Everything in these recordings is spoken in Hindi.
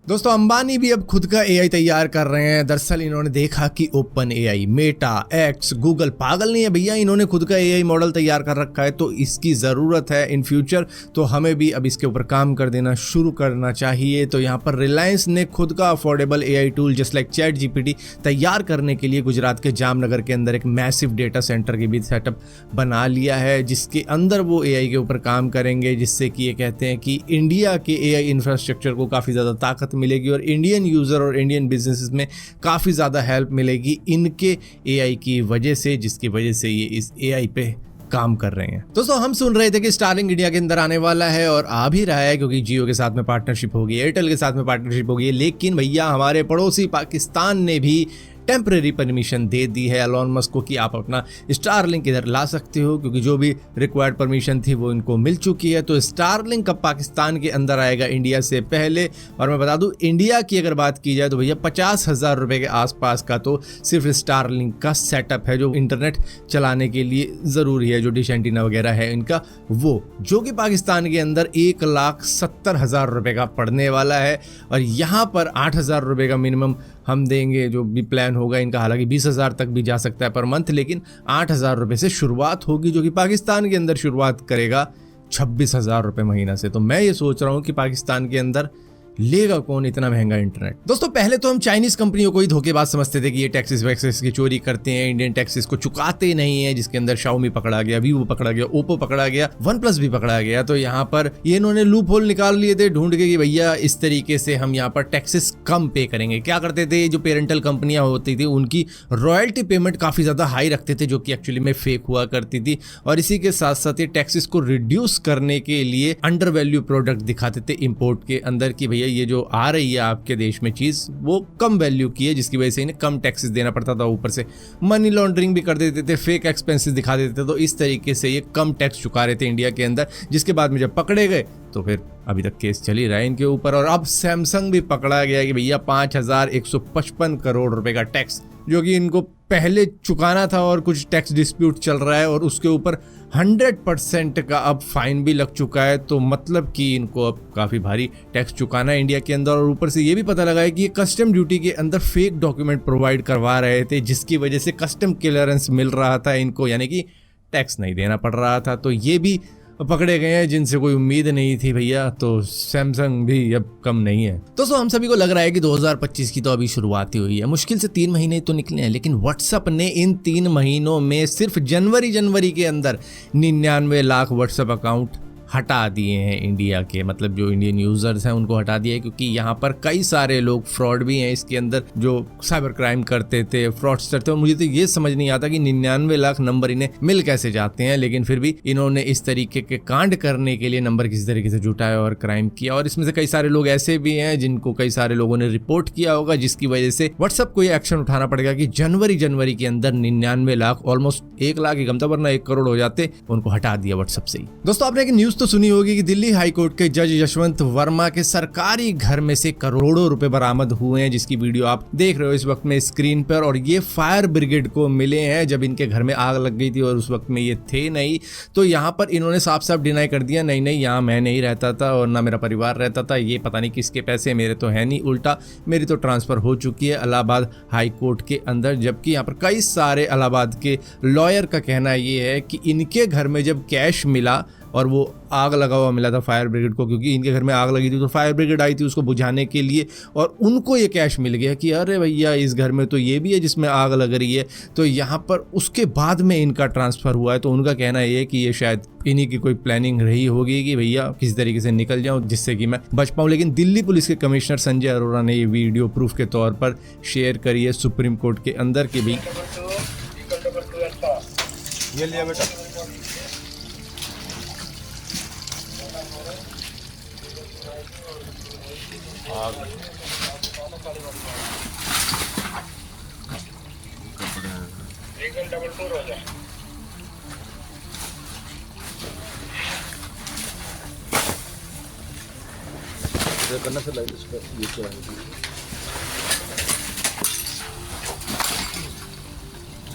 दोस्तों अंबानी भी अब खुद का एआई तैयार कर रहे हैं। दरअसल इन्होंने देखा कि open AI, Meta, x, Google पागल नहीं है भैया, इन्होंने खुद का एआई मॉडल तैयार कर रखा है, तो इसकी ज़रूरत है इन फ्यूचर, तो हमें भी अब इसके ऊपर काम कर देना शुरू करना चाहिए। तो यहाँ पर रिलायंस ने खुद का affordable AI tool just like chat GPT तैयार करने के लिए गुजरात के जामनगर के अंदर एक मैसिव डेटा सेंटर की भी सेटअप बना लिया है, जिसके अंदर वो एआई के ऊपर काम करेंगे, जिससे कि ये कहते हैं कि इंडिया के एआई इंफ्रास्ट्रक्चर को काफ़ी ज़्यादा ताकत मिलेगी और इंडियन यूज़र और इंडियन बिजनेसेस में काफ़ी ज़्यादा हेल्प मिलेगी इनके एआई की वजह से, जिसकी वजह से ये इस एआई पे काम कर रहे हैं। दोस्तों हम सुन रहे थे कि स्टारलिंक इंडिया के अंदर आने वाला है और आ भी रहा है, क्योंकि जियो के साथ में पार्टनरशिप होगी, एयरटेल के साथ में पार्टनरशिप होगी, लेकिन भैया हमारे पड़ोसी पाकिस्तान ने भी टेम्परेरी परमिशन दे दी है एलोन मस्क को कि आप अपना स्टारलिंक इधर ला सकते हो, क्योंकि जो भी रिक्वायर्ड परमिशन थी वो इनको मिल चुकी है। तो स्टारलिंक अब पाकिस्तान के अंदर आएगा इंडिया से पहले। और मैं बता दूं, इंडिया की अगर बात की जाए तो भैया 50,000 रुपये के आसपास का तो सिर्फ स्टारलिंक का सेटअप है, जो इंटरनेट चलाने के लिए ज़रूरी है, जो डिश एंटीना वगैरह है इनका, वो जो कि पाकिस्तान के अंदर 1,70,000 रुपये का पड़ने वाला है। और यहाँ पर 8,000 रुपये का मिनिमम हम देंगे, जो भी प्लान होगा इनका, हालांकि 20,000 तक भी जा सकता है पर मंथ, लेकिन 8,000 रुपये से शुरुआत होगी, जो कि पाकिस्तान के अंदर शुरुआत करेगा 26,000 रुपये महीना से। तो मैं ये सोच रहा हूँ कि पाकिस्तान के अंदर लेगा कौन इतना महंगा इंटरनेट। दोस्तों पहले तो हम चाइनीज कंपनियों को ही धोखेबाज समझते थे कि ये टैक्सेस वैक्सेस की चोरी करते हैं, इंडियन टैक्सेस को चुकाते नहीं है, जिसके अंदर शाओमी पकड़ा गया, वीवो पकड़ा गया, ओप्पो पकड़ा गया, वन प्लस भी पकड़ा गया। तो यहाँ पर ये इन्होंने लूप होल निकाल लिए थे ढूंढ के कि भैया इस तरीके से हम यहाँ पर टैक्सेस कम पे करेंगे। क्या करते थे, जो पेरेंटल कंपनियां होती थी उनकी रॉयल्टी पेमेंट काफी ज्यादा हाई रखते थे, जो कि एक्चुअली में फेक हुआ करती थी। और इसी के साथ साथ ये टैक्सेस को रिड्यूस करने के लिए अंडर वैल्यू प्रोडक्ट दिखाते थे इंपोर्ट के अंदर, कि भैया ये जो आ रही है आपके देश में चीज वो कम वैल्यू की है, जिसकी वजह से इन्हें कम टैक्सेस देना पड़ता था। ऊपर से मनी लॉन्ड्रिंग भी कर देते थे, फेक एक्सपेंसेस दिखा देते थे, तो इस तरीके से ये कम टैक्स चुका रहे थे इंडिया के अंदर, जिसके बाद में जब पकड़े गए तो फिर अभी तक केस चल ही रहा है इनके ऊपर। और अब सैमसंग भी पकड़ा गया कि भैया 5,155 करोड़ रुपए का टैक्स, जो कि इनको पहले चुकाना था और कुछ टैक्स डिस्प्यूट चल रहा है, और उसके ऊपर 100% का अब फाइन भी लग चुका है। तो मतलब कि इनको अब काफ़ी भारी टैक्स चुकाना है इंडिया के अंदर। और ऊपर से ये भी पता लगा है कि ये कस्टम ड्यूटी के अंदर फेक डॉक्यूमेंट प्रोवाइड करवा रहे थे, जिसकी वजह से कस्टम क्लियरेंस मिल रहा था इनको, यानी कि टैक्स नहीं देना पड़ रहा था। तो ये भी पकड़े गए हैं जिनसे कोई उम्मीद नहीं थी भैया। तो सैमसंग भी अब कम नहीं है। दोस्तों हम सभी को लग रहा है कि 2025 की तो अभी शुरुआत ही हुई है, मुश्किल से 3 महीने तो निकले हैं, लेकिन व्हाट्सएप ने इन 3 महीनों में सिर्फ जनवरी के अंदर 99 लाख व्हाट्सएप अकाउंट हटा दिए हैं इंडिया के, मतलब जो इंडियन यूजर्स हैं उनको हटा दिया है, क्योंकि यहाँ पर कई सारे लोग फ्रॉड भी हैं इसके अंदर, जो साइबर क्राइम करते थे, फ्रॉडस्टर थे। और मुझे तो ये समझ नहीं आता कि 99 लाख नंबर इन्हें मिल कैसे जाते हैं, लेकिन फिर भी इन्होंने इस तरीके के कांड करने के लिए नंबर किसी तरीके से जुटाया और क्राइम किया। और इसमें से कई सारे लोग ऐसे भी हैं जिनको कई सारे लोगों ने रिपोर्ट किया होगा, जिसकी वजह से व्हाट्सएप को ये एक्शन उठाना पड़ेगा कि जनवरी के अंदर 99 लाख, ऑलमोस्ट 1 लाख ही कम था, वरना 1 करोड़ हो जाते, उनको हटा दिया व्हाट्सएप से ही। दोस्तों आपने एक न्यूज तो सुनी होगी कि दिल्ली हाई कोर्ट के जज यशवंत वर्मा के सरकारी घर में से करोड़ों रुपए बरामद हुए हैं, जिसकी वीडियो आप देख रहे हो इस वक्त में स्क्रीन पर। और ये फायर ब्रिगेड को मिले हैं जब इनके घर में आग लग गई थी, और उस वक्त में ये थे नहीं। तो यहाँ पर इन्होंने साफ साफ डिनाई कर दिया, नहीं यहाँ मैं नहीं रहता था और ना मेरा परिवार रहता था, ये पता नहीं किसके पैसे, मेरे तो है नहीं, उल्टा मेरी तो ट्रांसफर हो चुकी है इलाहाबाद हाई कोर्ट के अंदर। जबकि यहाँ पर कई सारे इलाहाबाद के लॉयर का कहना ये है कि इनके घर में जब कैश मिला, और वो आग लगा हुआ मिला था फायर ब्रिगेड को, क्योंकि इनके घर में आग लगी थी तो फायर ब्रिगेड आई थी उसको बुझाने के लिए, और उनको ये कैश मिल गया कि अरे भैया इस घर में तो ये भी है जिसमें आग लग रही है। तो यहाँ पर उसके बाद में इनका ट्रांसफ़र हुआ है। तो उनका कहना ये है कि ये शायद इन्हीं की कोई प्लानिंग रही होगी कि भैया किसी तरीके से निकल जाऊँ जिससे कि मैं बच पाऊँ। लेकिन दिल्ली पुलिस के कमिश्नर संजय अरोड़ा ने ये वीडियो प्रूफ के तौर पर शेयर करी है सुप्रीम कोर्ट के अंदर कि भाई ये लिया बेटा, करना से लाइट ये क्या है,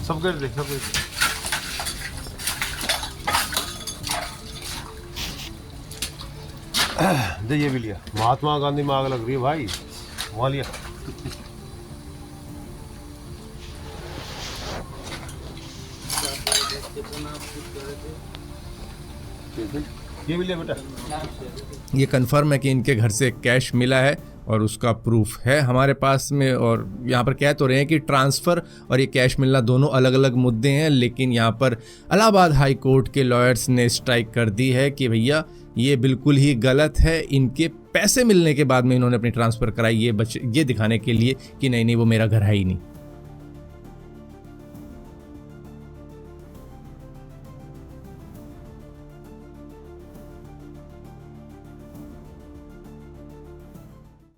सब कर दे सब दे। ये भी लिया, महात्मा गांधी में आग लग रही है भाई। वहाँ लिया। ये भी लिया बेटा। ये कंफर्म है कि इनके घर से कैश मिला है और उसका प्रूफ है हमारे पास में। और यहाँ पर कह तो रहे हैं कि ट्रांसफ़र और ये कैश मिलना दोनों अलग अलग मुद्दे हैं, लेकिन यहाँ पर इलाहाबाद हाई कोर्ट के लॉयर्स ने स्ट्राइक कर दी है कि भैया ये बिल्कुल ही गलत है। इनके पैसे मिलने के बाद में इन्होंने अपनी ट्रांसफ़र कराई ये दिखाने के लिए कि नहीं वो मेरा घर है ही नहीं।